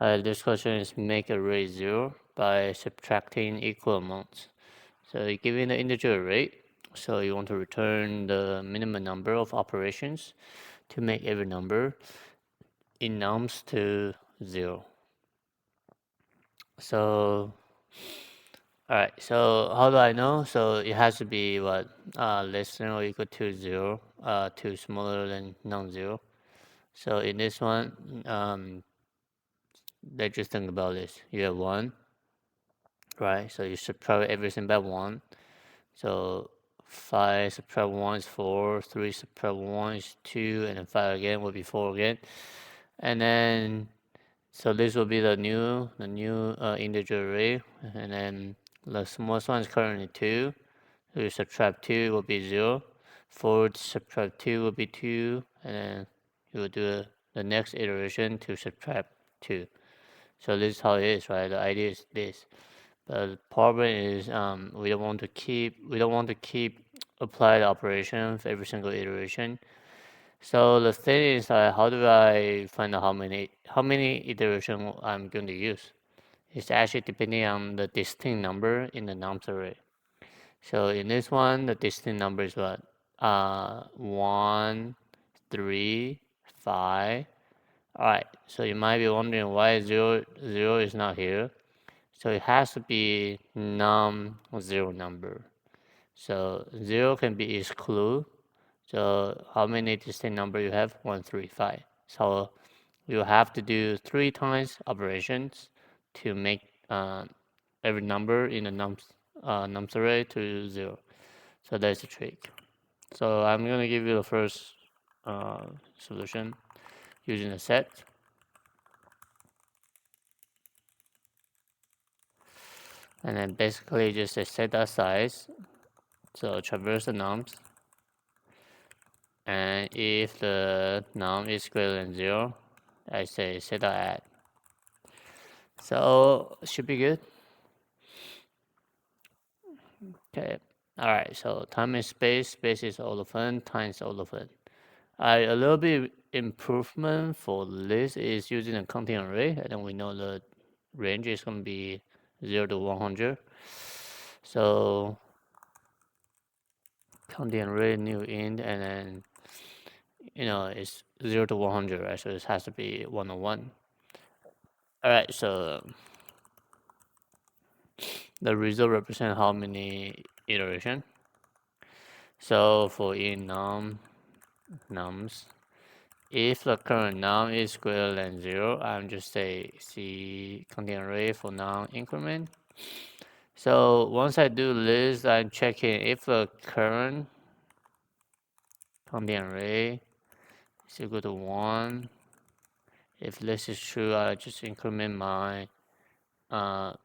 This question is make array 0 by subtracting equal amounts. So you're given the integer array, so you want to return the minimum number of operations to make every number in nums to 0. So, alright, so how do I know? So it has to be what? Less than or equal to 0, to smaller than non-zero. So in this one, let's just think about this. You have 1, right? So you subtract everything by 1. So 5 subtract 1 is 4, 3 subtract 1 is 2, and then 5 again will be 4 again. And then, so this will be the new integer array. And then the smallest one is currently 2. So you subtract 2 will be 0. 4 subtract 2 will be 2. And then you will do the next iteration to subtract 2. So this is how it is, right? The idea is this. But the problem is we don't want to keep apply the operation for every single iteration. So the thing is, how do I find out how many iteration I'm going to use? It's actually depending on the distinct number in the nums array. So in this one, the distinct number is what? 1, 3, 5. Alright, so you might be wondering why 0 is not here. So it has to be non-zero number. So 0 can be exclude. So how many distinct number you have? 1, 3, 5. So you have to do 3 times operations to make every number in the nums array to 0. So that's the trick. So I'm gonna give you the first solution using a set. And then basically just a set that size. So traverse the nums. And if the num is greater than 0, I say set add. So should be good. Okay. Alright, so time and space is olefin times olefin. A little bit improvement for this is using a counting array, and then we know the range is going to be 0 to 100. So counting array new int, and then it's 0 to 100, right? So this has to be 101. Alright, so the result represent how many iteration. So for in nums, if the current num is greater than 0, I'm just say C counting array for num increment. So once I do this, I'm checking if the current counting array is equal to 1. If this is true, I just increment my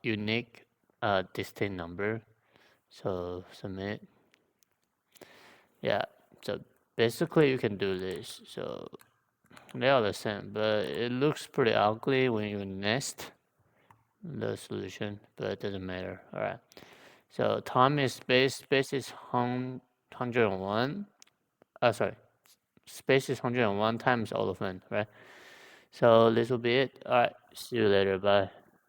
unique distinct number. So submit. Yeah, so basically you can do this. So they are the same, but it looks pretty ugly when you nest the solution, but it doesn't matter. All right. So time is space is 101. Sorry, space is 101 times olefin, right? So this will be it. All right. See you later. Bye.